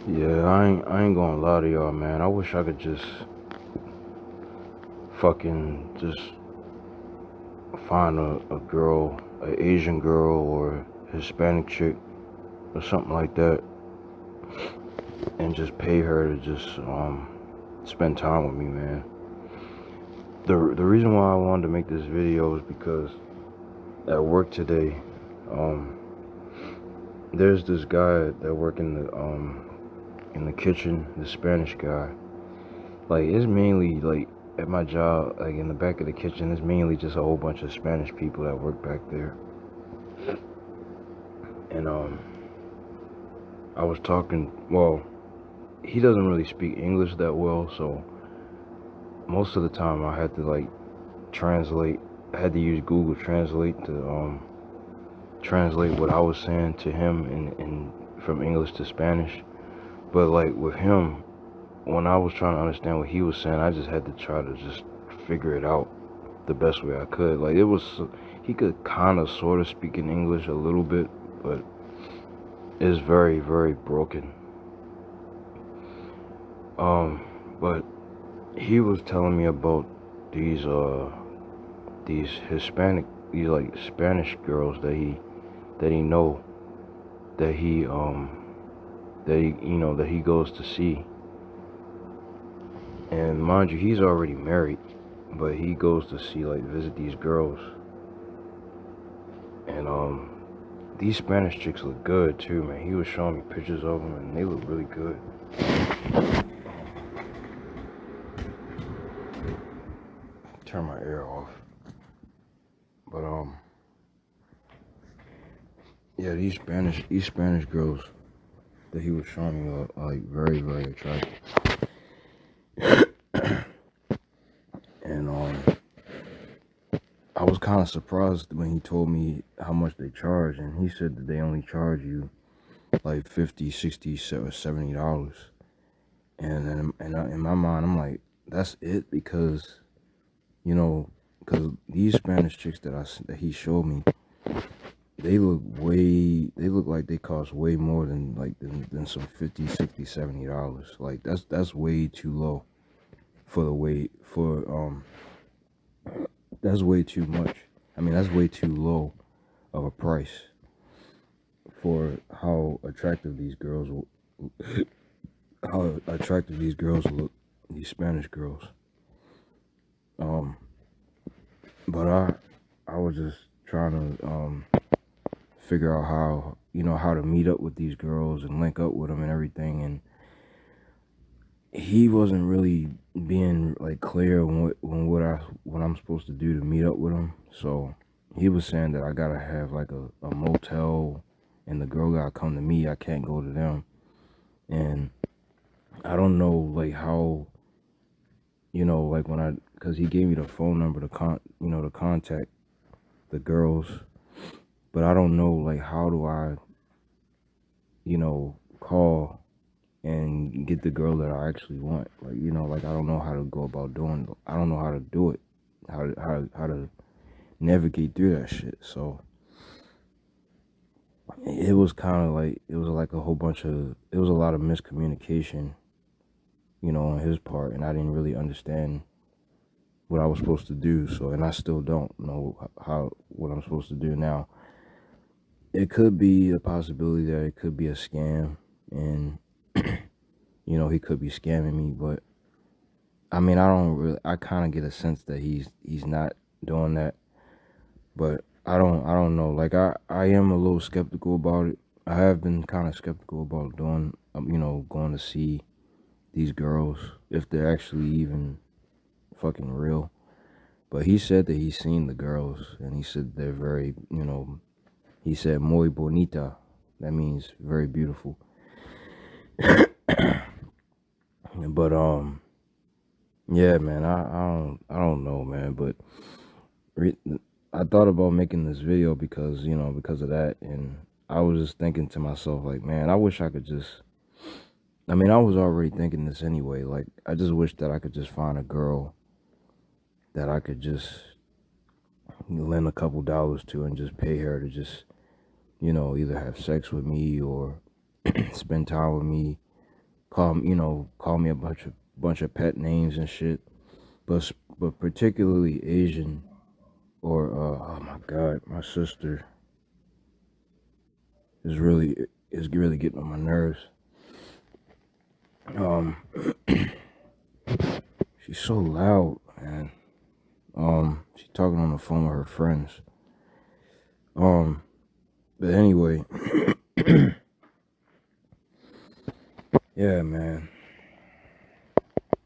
Yeah, I ain't gonna lie to y'all, man. I wish I could just fucking just find a girl, an Asian girl or a Hispanic chick or something like that, and just pay her to just spend time with me, man. The reason why I wanted to make this video is because at work today, um, there's this guy that work in the kitchen, the Spanish guy. Like, it's mainly like at my job, like in the back of the kitchen, it's mainly just a whole bunch of Spanish people that work back there. And I was talking. Well, he doesn't really speak English that well, so most of the time I had to like translate. I had to use Google Translate to translate what I was saying to him in from English to Spanish. But like with him, when I was trying to understand what he was saying, I just had to try to just figure it out the best way I could. Like, it was, he could kind of sort of speak in English a little bit, but it's very, very broken. But he was telling me about these Hispanic, these like Spanish girls that he know, that he that he goes to see. And mind you, he's already married, but he goes to see, like, visit these girls. And these Spanish chicks look good too, man. He was showing me pictures of them, and they look really good. Turn my air off. But yeah, these Spanish girls that he was showing me are like very, very attractive. And I was kind of surprised when he told me how much they charge, and he said that they only charge you like $50, $60, or $70. And then in my mind, I'm like, that's it? Because, because these Spanish chicks that he showed me, they look like they cost way more than some $50, $60, $70. Like, that's way too low for the weight for that's way too much. I mean, that's way too low of a price for how attractive these girls look, these Spanish girls. But I was just trying to figure out how to meet up with these girls and link up with them and everything, and he wasn't really being like clear on what I'm supposed to do to meet up with him. So he was saying that I gotta have like a motel, and the girl gotta come to me. I can't go to them. And I don't know like how, like because he gave me the phone number to to contact the girls, but I don't know like how do I call and get the girl that I actually want. Like I don't know how to go about doing. I don't know how to do it. How to navigate through that shit. So it was kind of like it was like it was a lot of miscommunication, on his part, and I didn't really understand what I was supposed to do. So, and I still don't know what I'm supposed to do now. It could be a possibility that it could be a scam, and he could be scamming me, but I mean, I kind of get a sense that he's not doing that, but I don't know. Like, I am a little skeptical about it. I have been kind of skeptical about doing, going to see these girls, if they're actually even fucking real. But he said that he's seen the girls, and he said they're very, he said muy bonita. That means very beautiful. But yeah, man, I don't know, man. But I thought about making this video because of that, and I was just thinking to myself, like, man, I wish I could just. I mean, I was already thinking this anyway. Like, I just wish that I could just find a girl that I could just lend a couple dollars to and just pay her to just, either have sex with me or spend time with me, call me a bunch of pet names and shit. But particularly Asian or oh my god, my sister is really getting on my nerves. Um, she's so loud, man. She's talking on the phone with her friends. But anyway, yeah, man.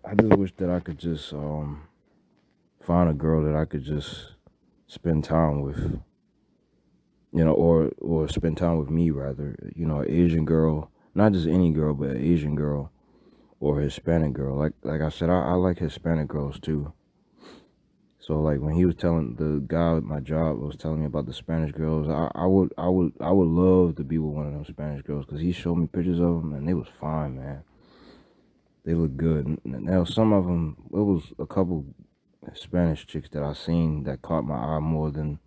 I just wish that I could just find a girl that I could just spend time with, or spend time with me rather. An Asian girl, not just any girl, but an Asian girl or a Hispanic girl. Like I said, I like Hispanic girls too. So like when he was telling the guy at my job was telling me about the Spanish girls, I would love to be with one of them Spanish girls because he showed me pictures of them and they was fine, man. They look good. Now some of them, it was a couple Spanish chicks that I seen that caught my eye more than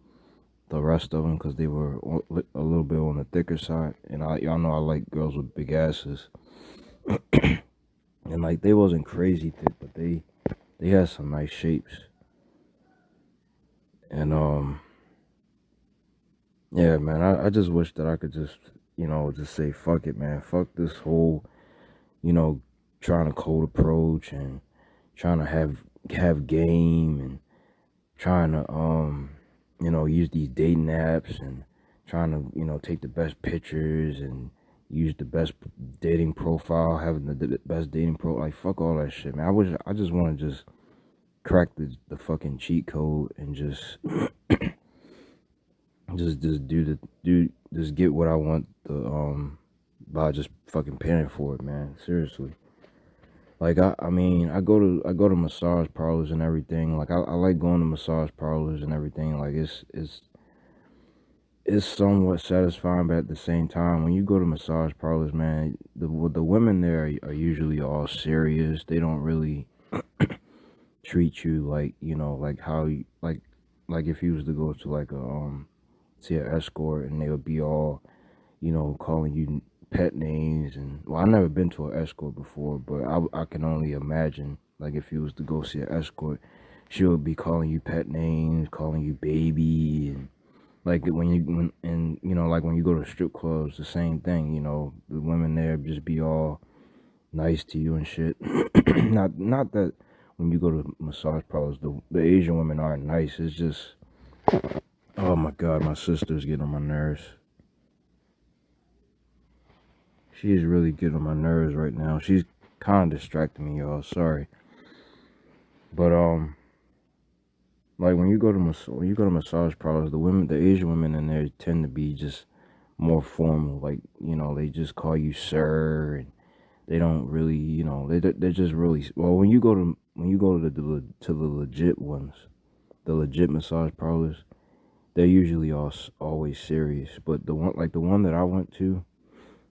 the rest of them because they were a little bit on the thicker side. And y'all know I like girls with big asses, and like they wasn't crazy thick, but they had some nice shapes. And yeah, man, I just wish that I could just just say fuck it, man, fuck this whole you know trying to cold approach and trying to have game and trying to use these dating apps and trying to take the best pictures and use the best dating profile, having the best dating pro. Like fuck all that shit, man. I just want to just crack the fucking cheat code and just just get what I want by just fucking paying for it, man. Seriously. Like I mean I go to massage parlors and everything. Like I like going to massage parlors and everything. Like it's somewhat satisfying, but at the same time, when you go to massage parlors, man, the women there are usually all serious. They don't really treat you like like how you like if you was to go to like see an escort and they would be all calling you pet names. And well, I never been to an escort before, but I can only imagine like if you was to go see an escort, she would be calling you pet names, calling you baby, and like like when you go to strip clubs, the same thing. The women there just be all nice to you and shit. Not that when you go to massage parlors, the Asian women aren't nice. It's just, oh my god, my sister's getting on my nerves. She's really getting on my nerves right now. She's kind of distracting me, y'all. Sorry, but like when you go to massage parlors, the Asian women in there tend to be just more formal. Like they just call you sir, and they don't really, they're just really well. When you go to the legit ones, the legit massage parlors, they're usually always serious. But the one that I went to,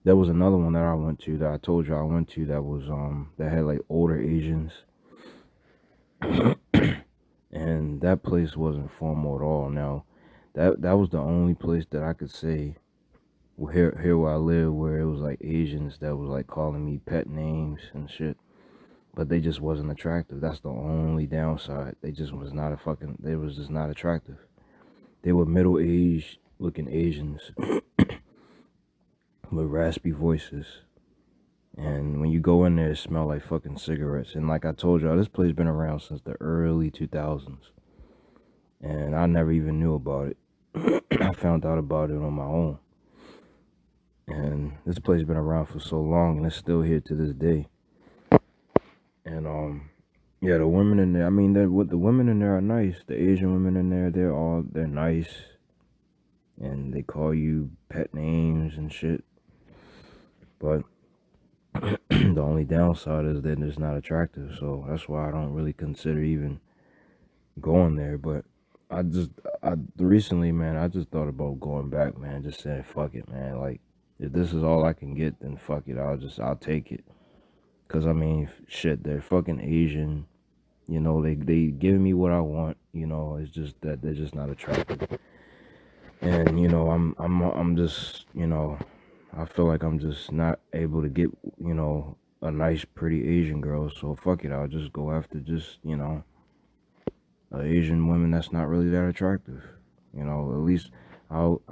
there was another one that I went to that I told you I went to that was that had like older Asians, and that place wasn't formal at all. Now, that was the only place that I could say here where I live where it was like Asians that was like calling me pet names and shit, but they just wasn't attractive. That's the only downside. They was just not attractive. They were middle-aged looking Asians with raspy voices. And when you go in there, it smell like fucking cigarettes. And like I told y'all, this place been around since the early 2000s. And I never even knew about it. I found out about it on my own. And this place been around for so long and it's still here to this day. And yeah, the women in there, I mean, the women in there are nice. The Asian women in there, they're nice. And they call you pet names and shit. But the only downside is that it's not attractive. So that's why I don't really consider even going there. But recently, man, I just thought about going back, man. Just saying, fuck it, man. Like, if this is all I can get, then fuck it. I'll take it. Cause I mean, shit, they're fucking Asian. They giving me what I want. It's just that they're just not attractive. And I'm just I feel like I'm just not able to get a nice, pretty Asian girl. So fuck it, I'll just go after just, you know, Asian women that's not really that attractive. You know, at least I'll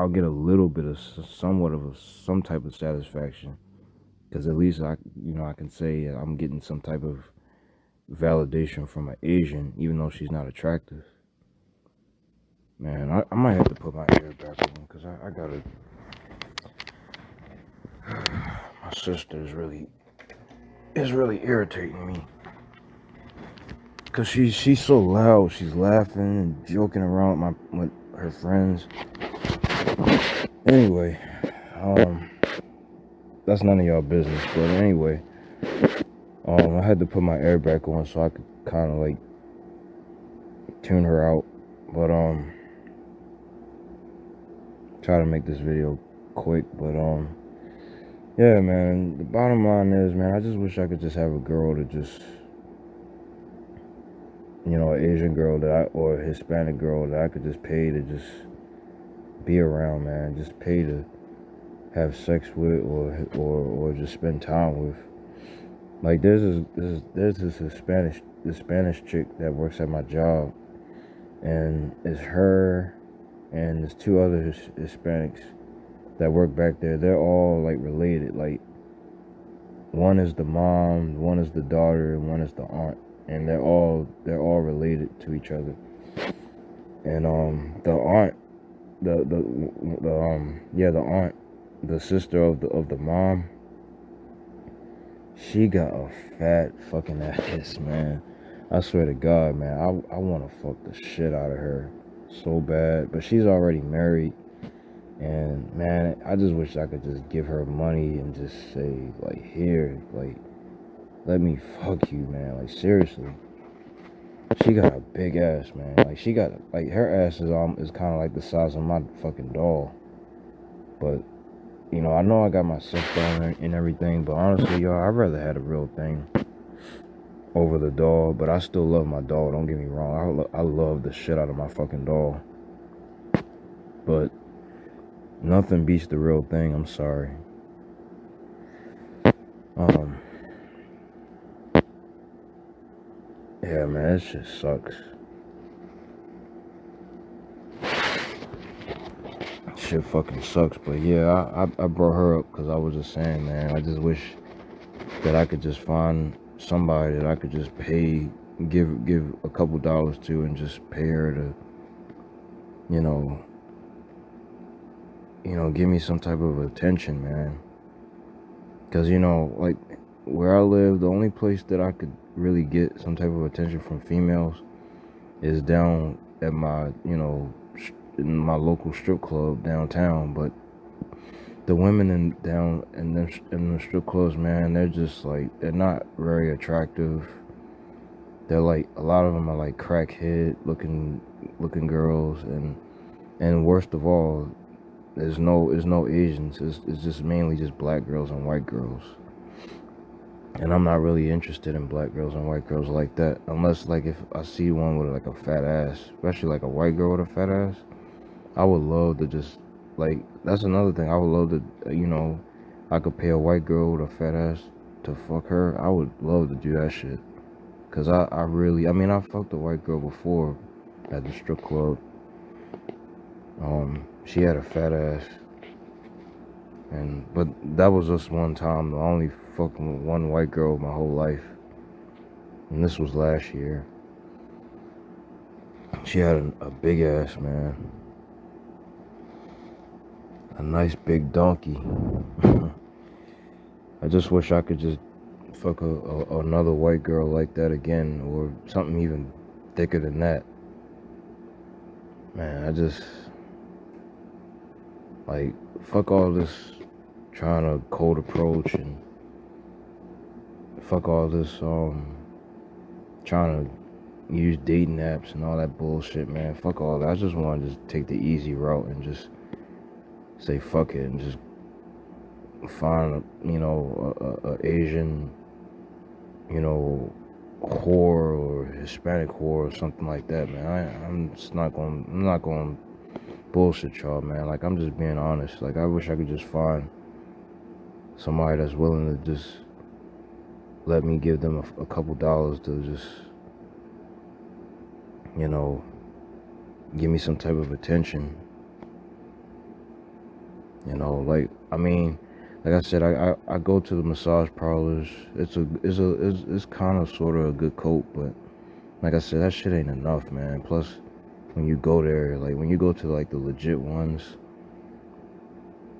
get a little bit of somewhat of some type of satisfaction, because at least I can say I'm getting some type of validation from an Asian, even though she's not attractive. Man, I might have to put my ear back on because I gotta. My sister is really irritating me. Cause she's so loud. She's laughing and joking around with her friends. Anyway, that's none of y'all business. But anyway, I had to put my air back on so I could kind of like tune her out. But try to make this video quick. But yeah, man. The bottom line is, man, I just wish I could just have a girl to just, you know, an Asian girl or a Hispanic girl that I could just pay to just be around, man. Just pay to have sex with or just spend time with. Like there's this Spanish chick that works at my job, and it's her and there's two other Hispanics that work back there. They're all like related. Like one is the mom, one is the daughter, and one is the aunt, and they're all related to each other. And the aunt, the aunt, the sister of the mom, she got a fat fucking ass, man. I swear to God, man, I want to fuck the shit out of her so bad. But she's already married, and man, I just wish I could just give her money and just say, like, here, like, let me fuck you, man. Like, seriously. She got a big ass, man. Like, she got, like, her ass is kind of like the size of my fucking doll. But, you know I got my stuff done and everything, but honestly, y'all, I'd rather have a real thing over the doll. But I still love my doll, don't get me wrong. I love the shit out of my fucking doll. But nothing beats the real thing, I'm sorry. Yeah, man, it just sucks. Shit fucking sucks. But yeah, I brought her up because I was just saying, man, I just wish that I could just find somebody that I could just pay, give a couple dollars to, and just pay her to, you know, give me some type of attention, man. Because, you know, like, where I live, the only place that I could really get some type of attention from females is down at my, in my local strip club downtown. But the women in the strip clubs, man, they're just like, they're not very attractive. They're like, a lot of them are like crackhead looking girls, and worst of all, there's no Asians. It's just mainly just black girls and white girls. And I'm not really interested in black girls and white girls like that, unless like if I see one with like a fat ass, especially like a white girl with a fat ass. I would love to just, like, that's another thing. I would love to, I could pay a white girl with a fat ass to fuck her. I would love to do that shit. Cause I fucked a white girl before at the strip club. She had a fat ass. But that was just one time. I only fucking one white girl my whole life. And this was last year. She had a big ass, man. A nice big donkey. I just wish I could just fuck another white girl like that again, or something even thicker than that. Man, I just, like, fuck all this trying to cold approach, and fuck all this trying to use dating apps and all that bullshit, man. Fuck all that. I just want to just take the easy route and just say fuck it and just find a Asian, whore or Hispanic whore or something like that, man. I'm not going bullshit y'all, man. Like, I'm just being honest. Like, I wish I could just find somebody that's willing to just let me give them a couple dollars to just, you know, give me some type of attention. You know, like, I mean, like I said, I go to the massage parlors. It's kind of sort of a good cope, but like I said, that shit ain't enough, man. Plus, when you go there, like when you go to like the legit ones,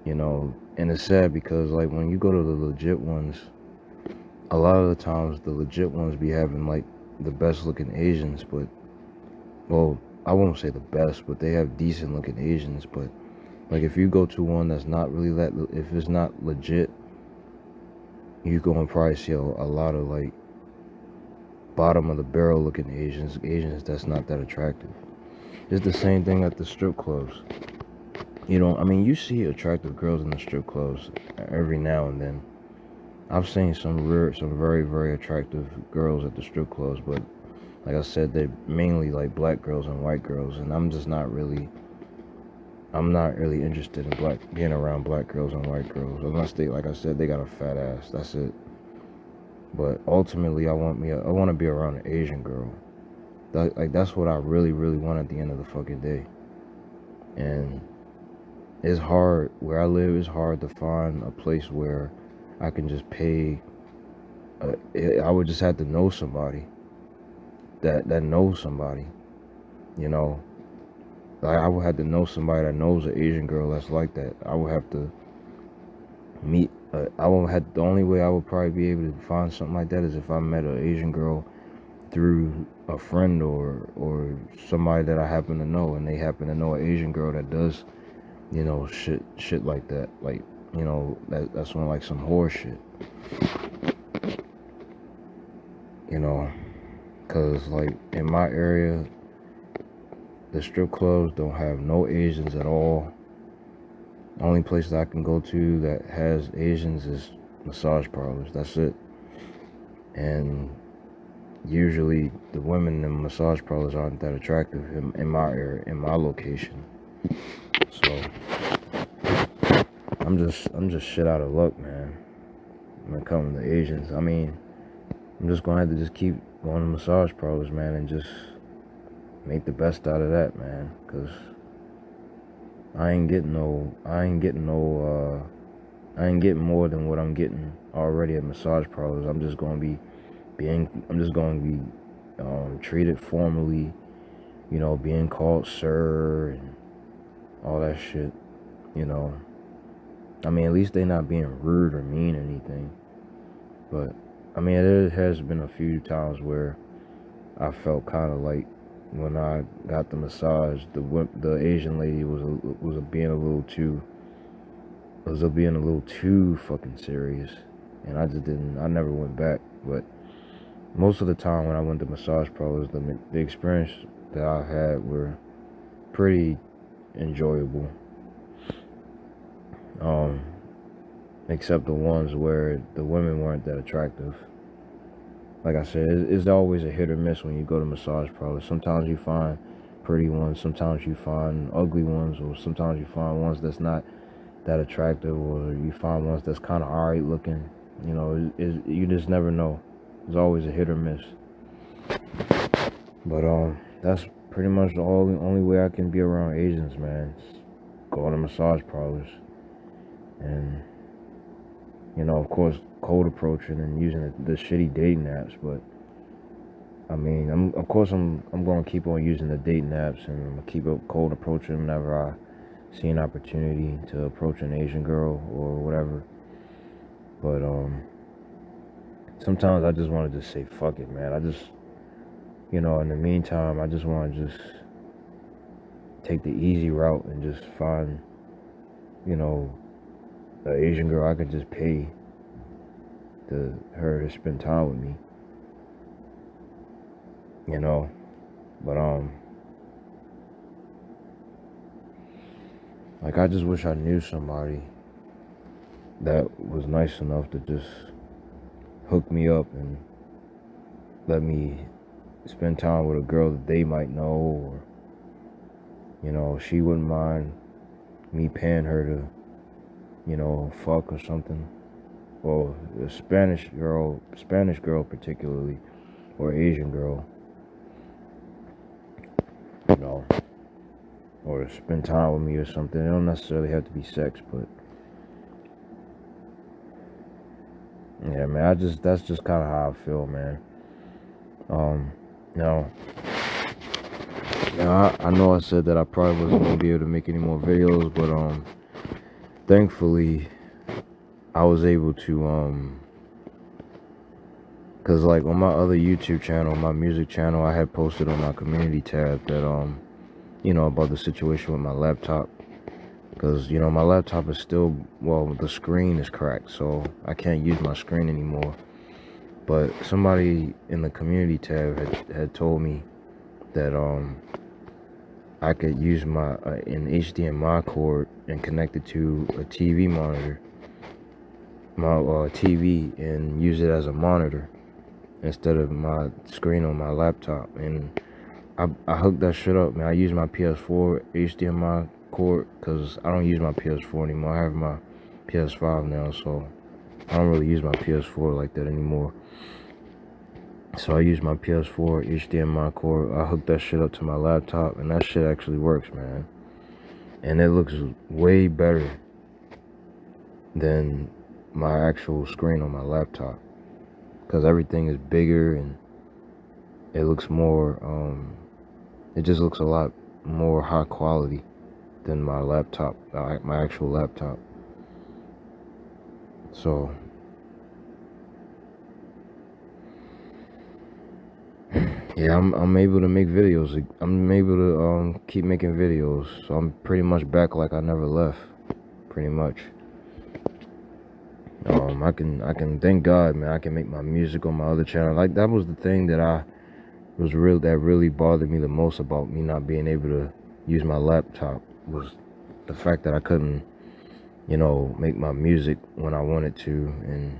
you know, and it's sad because like when you go to the legit ones, a lot of the times the legit ones be having like the best looking Asians, but, well, I won't say the best, but they have decent looking Asians. But like if you go to one that's not really that, if it's not legit, you gonna probably see a lot of like bottom of the barrel looking Asians that's not that attractive. It's the same thing at the strip clubs. You know, I mean, you see attractive girls in the strip clubs every now and then. I've seen some very, very attractive girls at the strip clubs, but like I said, they're mainly like black girls and white girls, and I'm not really interested in being around black girls and white girls, unless they, like I said, they got a fat ass. That's it. But ultimately, I want to be around an Asian girl. That's what I really, really want at the end of the fucking day. And it's hard where I live. It's hard to find a place where I can just pay. I would just have to know somebody that knows somebody. You know, like I would have to know somebody that knows an Asian girl that's like that. I would have to meet. The only way I would probably be able to find something like that is if I met an Asian girl through a friend or somebody that I happen to know, and they happen to know an Asian girl that does, you know, shit like that. Like, you know, that's one like some horror shit. You know, cause like in my area, the strip clubs don't have no Asians at all. The only place that I can go to that has Asians is massage parlors. That's it. And usually the women in massage parlors aren't that attractive in my area, in my location. So I'm just shit out of luck, man, when it comes to Asians. I mean, I'm just gonna have to just keep going to massage parlors, man, and just make the best out of that, man, cause I ain't getting getting more than what I'm getting already at massage parlors. I'm just gonna be treated formally, you know, being called sir and all that shit, you know. I mean, at least they not being rude or mean or anything. But I mean, there has been a few times where I felt kind of like when I got the massage, the Asian lady was being a little too fucking serious, and I never went back. But most of the time when I went to massage parlors, the experience that I had were pretty enjoyable. Except the ones where the women weren't that attractive. Like I said, it's always a hit or miss when you go to massage parlors. Sometimes you find pretty ones, sometimes you find ugly ones, or sometimes you find ones that's not that attractive, or you find ones that's kind of alright looking. You know, you just never know. It's always a hit or miss. But that's pretty much the only way I can be around Asians, man. Going to massage parlors, and you know, of course, cold approaching and using the shitty dating apps. But I mean, I'm going to keep on using the dating apps, and I'm going to keep up cold approaching whenever I see an opportunity to approach an Asian girl or whatever. But sometimes I just want to just say fuck it, man. I just, you know, in the meantime, I just want to just take the easy route and just find, you know, an Asian girl I could just pay her to spend time with me. You know, but like I just wish I knew somebody that was nice enough to just hook me up and let me spend time with a girl that they might know, or, you know, she wouldn't mind me paying her to, you know, fuck or something. well, a Spanish girl particularly, or Asian girl, you know, or spend time with me or something. It don't necessarily have to be sex, but yeah, man, that's just kind of how I feel, man. You know, I know I said that I probably wasn't gonna be able to make any more videos, but thankfully I was able to cause like on my other YouTube channel, my music channel, I had posted on my community tab that you know, about the situation with my laptop. Because, you know, my laptop is still, well, the screen is cracked, so I can't use my screen anymore. But somebody in the community tab had told me that I could use my an HDMI cord and connect it to a TV monitor, my TV, and use it as a monitor instead of my screen on my laptop. And I hooked that shit up, man. I use my PS4 HDMI cord because I don't use my PS4 anymore. I have my PS5 now, so I don't really use my PS4 like that anymore. So I use my PS4 HDMI cord. I hooked that shit up to my laptop, and that shit actually works, man. And it looks way better than my actual screen on my laptop because everything is bigger and it looks more it just looks a lot more high quality than my laptop, my actual laptop. So yeah, I'm able to make videos. I'm able to keep making videos. So I'm pretty much back like I never left, pretty much. I can thank God, man. I can make my music on my other channel. Like that was the thing that really bothered me the most about me not being able to use my laptop, was the fact that I couldn't, you know, make my music when I wanted to, and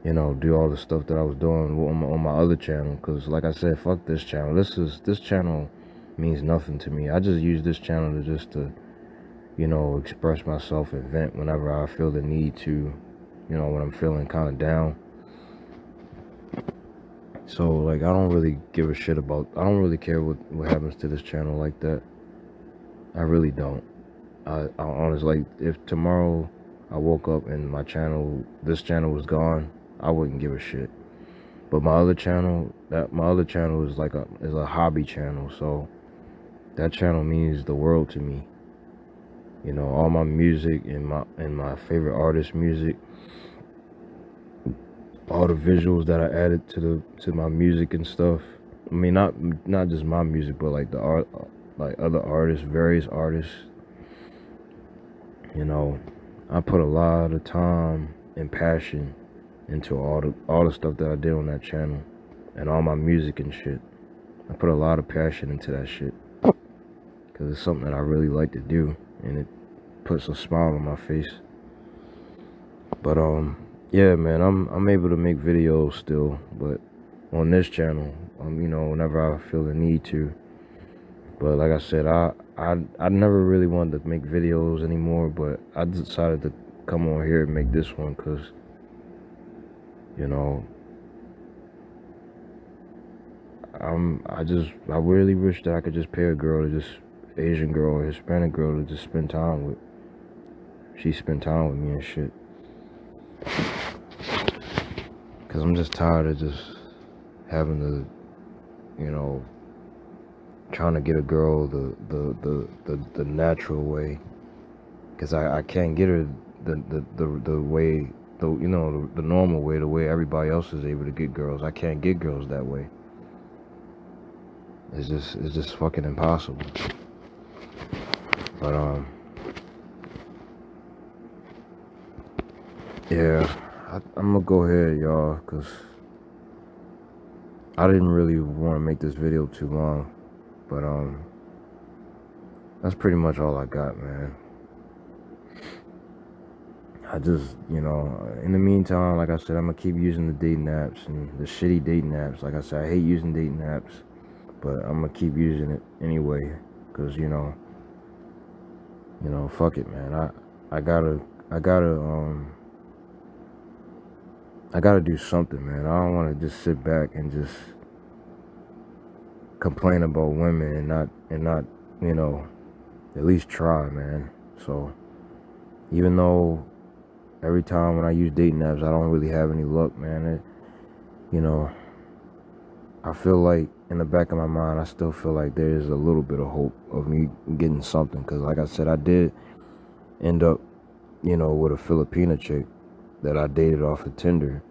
you know, do all the stuff that I was doing on my other channel. Because like I said, fuck this channel. This channel means nothing to me. I just use this channel to you know, express myself and vent whenever I feel the need to, you know, when I'm feeling kind of down. So like I don't really give a shit about, I don't really care what happens to this channel like that. I really don't. I honestly, like, if tomorrow I woke up and this channel was gone, I wouldn't give a shit. But my other channel is like a hobby channel, so that channel means the world to me. You know, all my music and my favorite artist music, all the visuals that I added to my music and stuff. I mean, not just my music, but like the art, like other artists, various artists. You know, I put a lot of time and passion into all the stuff that I did on that channel, and all my music and shit. I put a lot of passion into that shit because it's something that I really like to do, and it puts a smile on my face. But yeah, man, I'm able to make videos still, but on this channel, you know, whenever I feel the need to. But like I said, I never really wanted to make videos anymore, but I decided to come on here and make this one because, you know, I really wish that I could just pay a girl to just, Asian girl or Hispanic girl, to just spend time with. She spend time with me and shit. Cause I'm just tired of just having to, you know, trying to get a girl the natural way. Cause I can't get her the way, you know, the normal way, the way everybody else is able to get girls. I can't get girls that way. It's just fucking impossible. But yeah, I'm gonna go ahead, y'all, cause I didn't really want to make this video too long, but that's pretty much all I got, man. I just, you know, in the meantime, like I said, I'm gonna keep using the dating apps and the shitty dating apps. Like I said, I hate using dating apps, but I'm gonna keep using it anyway, cause you know, fuck it, man. I gotta I gotta do something, man. I don't want to just sit back and just complain about women and not, you know, at least try, man. So even though every time when I use dating apps, I don't really have any luck, man. You know, I feel like in the back of my mind, I still feel like there's a little bit of hope of me getting something. Because like I said, I did end up, you know, with a Filipina chick that I dated off of Tinder,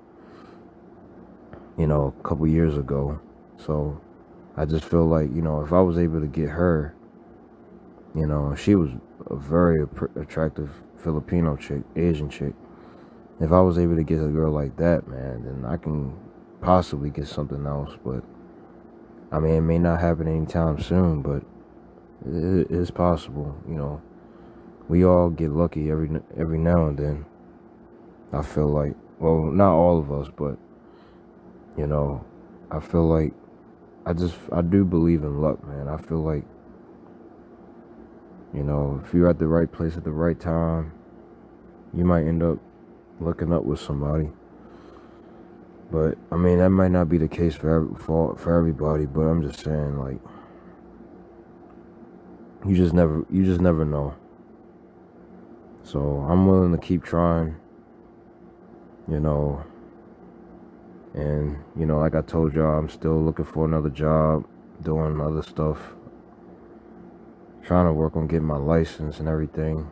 you know, a couple years ago. So I just feel like, you know, if I was able to get her, you know, she was a very attractive Filipino chick, Asian chick. If I was able to get a girl like that, man, then I can possibly get something else. But I mean, it may not happen anytime soon, but it is possible. You know, we all get lucky every now and then. I feel like, well, not all of us, but you know, I feel like I do believe in luck, man. I feel like, you know, if you're at the right place at the right time, you might end up looking up with somebody. But I mean, that might not be the case for everybody. But I'm just saying, like, you just never know. So I'm willing to keep trying, you know. And you know, like I told y'all, I'm still looking for another job, doing other stuff, trying to work on getting my license and everything,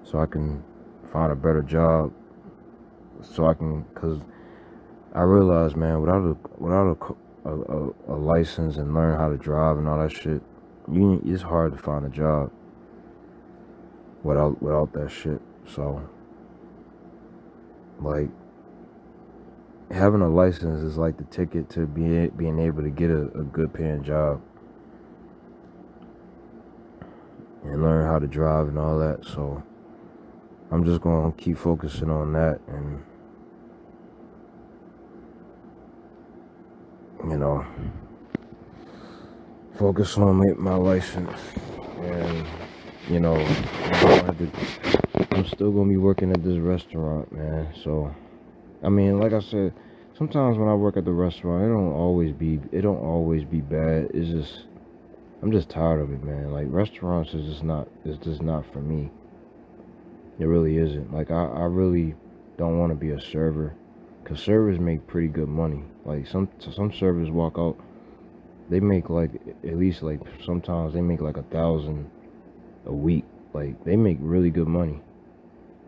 so I can find a better job. So I can, cause I realize, man, without a license and learn how to drive and all that shit, it's hard to find a job without that shit. So, like, having a license is like the ticket to being able to get a good paying job and learn how to drive and all that. So I'm just gonna keep focusing on that, and you know, focus on my license. And you know, I'm still gonna be working at this restaurant, man. So I mean, like I said, sometimes when I work at the restaurant, it don't always be bad. It's just, I'm just tired of it, man. Like, restaurants is just not for me. It really isn't. Like, I really don't want to be a server, because servers make pretty good money. Like, some servers walk out, they make like, at least like, sometimes they make like 1,000 a week. Like, they make really good money.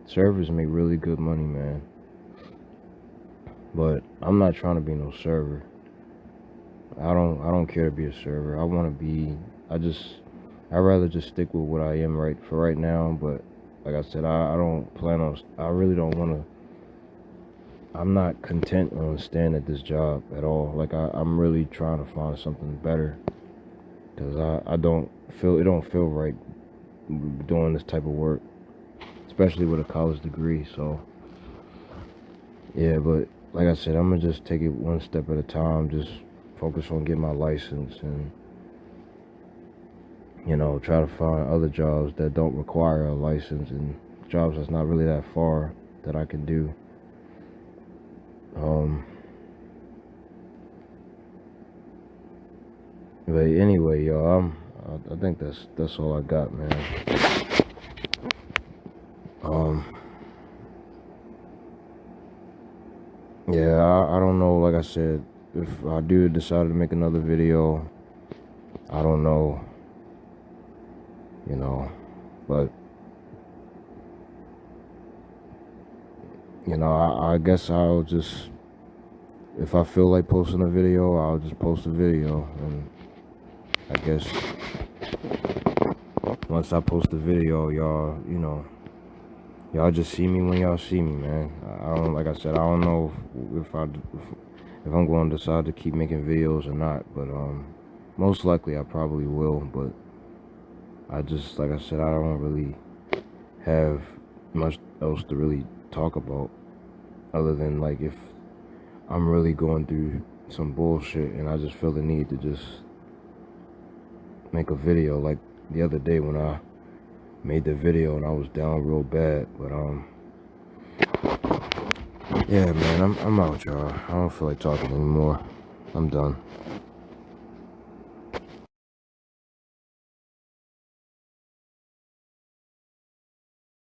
Servers make really good money, man. But I'm not trying to be no server. I don't care to be a server. I'd rather just stick with what I am right now. But like I said, I don't plan on, I really don't want to, I'm not content on staying at this job at all. Like, I'm really trying to find something better, because it don't feel right doing this type of work, especially with a college degree. So yeah, but like I said, I'm gonna just take it one step at a time, just focus on getting my license, and you know, try to find other jobs that don't require a license, and jobs that's not really that far that I can do. But anyway, y'all, I think that's all I got, man. Yeah, I don't know. Like I said, if I do decide to make another video, I don't know, you know, but you know, I guess I'll just, if I feel like posting a video, I'll just post a video, and I guess once I post the video, y'all, you know, y'all just see me when y'all see me, man. I don't, like I said, I don't know if I'm going to decide to keep making videos or not, but most likely I probably will. But I just, like I said, I don't really have much else to really talk about, other than like if I'm really going through some bullshit and I just feel the need to just make a video. Like the other day when I made the video and I was down real bad, but Yeah, man, I'm out, y'all. I don't feel like talking anymore. I'm done.